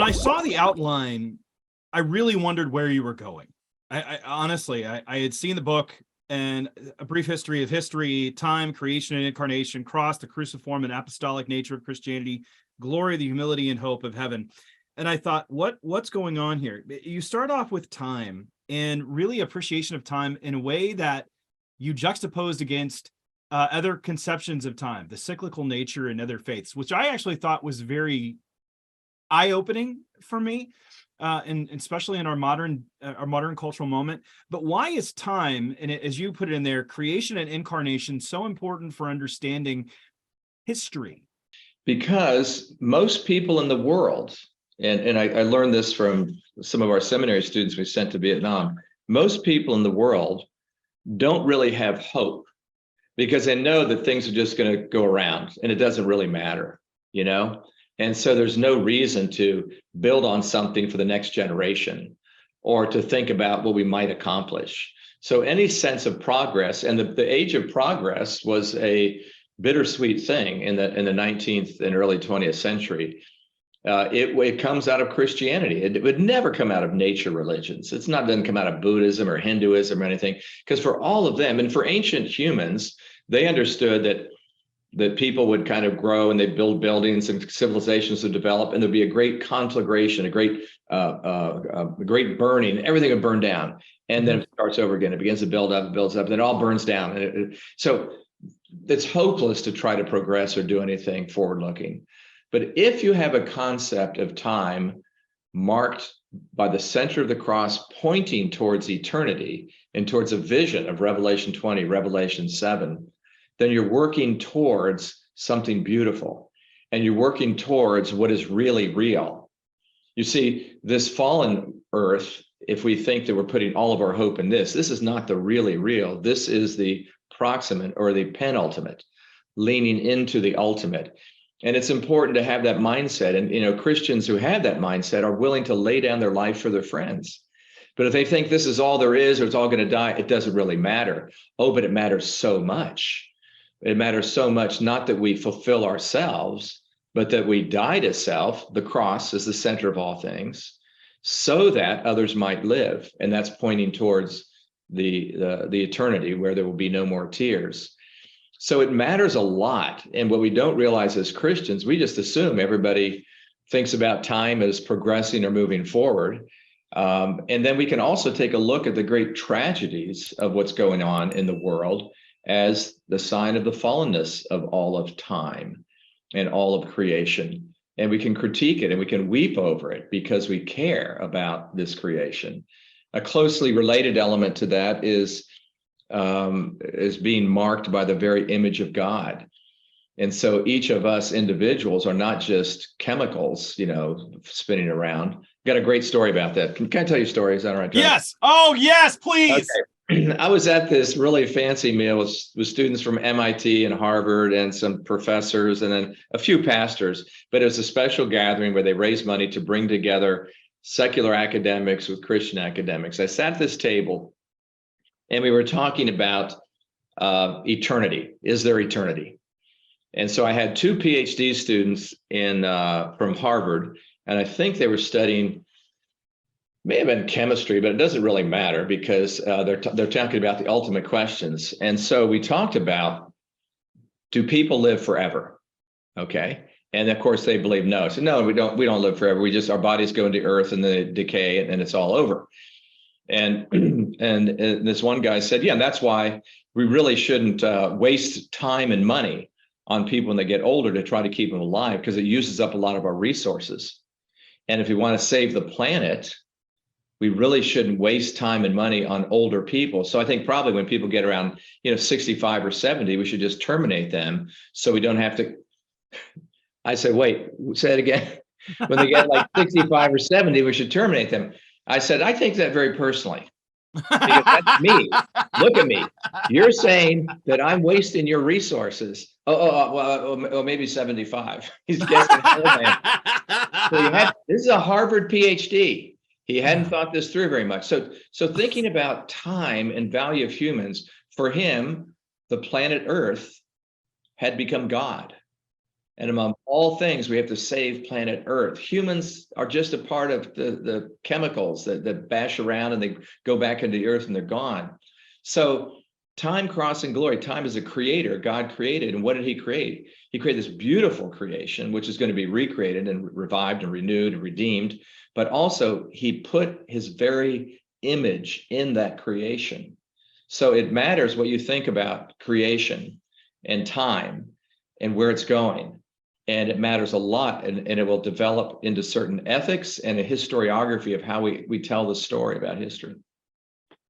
I saw the outline, I really wondered where you were going. I honestly, I had seen the book and a brief history of history, time, creation and incarnation, cross, the cruciform and apostolic nature of Christianity, glory, the humility and hope of heaven. And I thought, what's going on here? You start off with time and really appreciation of time in a way that you juxtaposed against other conceptions of time, the cyclical nature and other faiths, which I actually thought was very eye-opening for me, and especially in our modern cultural moment. But why is time, and as you put it in there, creation and incarnation, so important for understanding history? Because most people in the world, and I learned this from some of our seminary students we sent to Vietnam, most people in the world don't really have hope because they know that things are just going to go around and it doesn't really matter, you know? And so there's no reason to build on something for the next generation or to think about what we might accomplish. So any sense of progress, and the age of progress was a bittersweet thing in the 19th and early 20th century. It comes out of Christianity. It would never come out of nature religions. Doesn't come out of Buddhism or Hinduism or anything, because for all of them, and for ancient humans, they understood that people would kind of grow and they'd build buildings and civilizations would develop, and there'd be a great conflagration, a great burning, everything would burn down. And then it starts over again. It begins to build up, builds up, and then it all burns down. So it's hopeless to try to progress or do anything forward looking. But if you have a concept of time marked by the center of the cross pointing towards eternity and towards a vision of Revelation 20, Revelation 7, then you're working towards something beautiful, and you're working towards what is really real. You see, this fallen earth, if we think that we're putting all of our hope in this is not the really real. This is the proximate or the penultimate, leaning into the ultimate. And it's important to have that mindset. And, Christians who have that mindset are willing to lay down their life for their friends. But if they think this is all there is, or it's all going to die, it doesn't really matter. Oh, but it matters so much. It matters so much, not that we fulfill ourselves, but that we die to self. The cross is the center of all things, so that others might live. And that's pointing towards the eternity where there will be no more tears. So it matters a lot. And what we don't realize as Christians, we just assume everybody thinks about time as progressing or moving forward. And then we can also take a look at the great tragedies of what's going on in the world as the sign of the fallenness of all of time and all of creation. And we can critique it and we can weep over it because we care about this creation. A closely related element to that is being marked by the very image of God. And so each of us individuals are not just chemicals, spinning around. Got a great story about that. Can I tell you stories? Is that all right, John? Yes. Oh, yes, please. Okay. I was at this really fancy meal with students from MIT and Harvard and some professors and then a few pastors, but it was a special gathering where they raised money to bring together secular academics with Christian academics. I sat at this table and we were talking about eternity. Is there eternity? And so I had two PhD students from Harvard, and I think they were studying, may have been chemistry, but it doesn't really matter because they're talking about the ultimate questions. And so we talked about, do people live forever? Okay. And of course they believe no. So no, we don't live forever. Our bodies go into earth and they decay and it's all over. And this one guy said, yeah, that's why we really shouldn't waste time and money on people when they get older to try to keep them alive, because it uses up a lot of our resources. And if we want to save the planet, we really shouldn't waste time and money on older people. So I think probably when people get around, 65 or 70, we should just terminate them so we don't have to. I said, wait, say it again. When they get like 65 or 70, we should terminate them. I said, I think that very personally. Because that's me. Look at me. You're saying that I'm wasting your resources. Well, maybe 75. He's guessing. So this is a Harvard PhD. He hadn't thought this through very much. So thinking about time and value of humans, for him, the planet Earth had become God. And among all things, we have to save planet Earth. Humans are just a part of the chemicals that bash around and they go back into the earth and they're gone. So time crossing glory, time is a creator. God created. And what did he create? He created this beautiful creation, which is going to be recreated and revived and renewed and redeemed. But also he put his very image in that creation. So it matters what you think about creation and time and where it's going. And it matters a lot, and it will develop into certain ethics and a historiography of how we tell the story about history.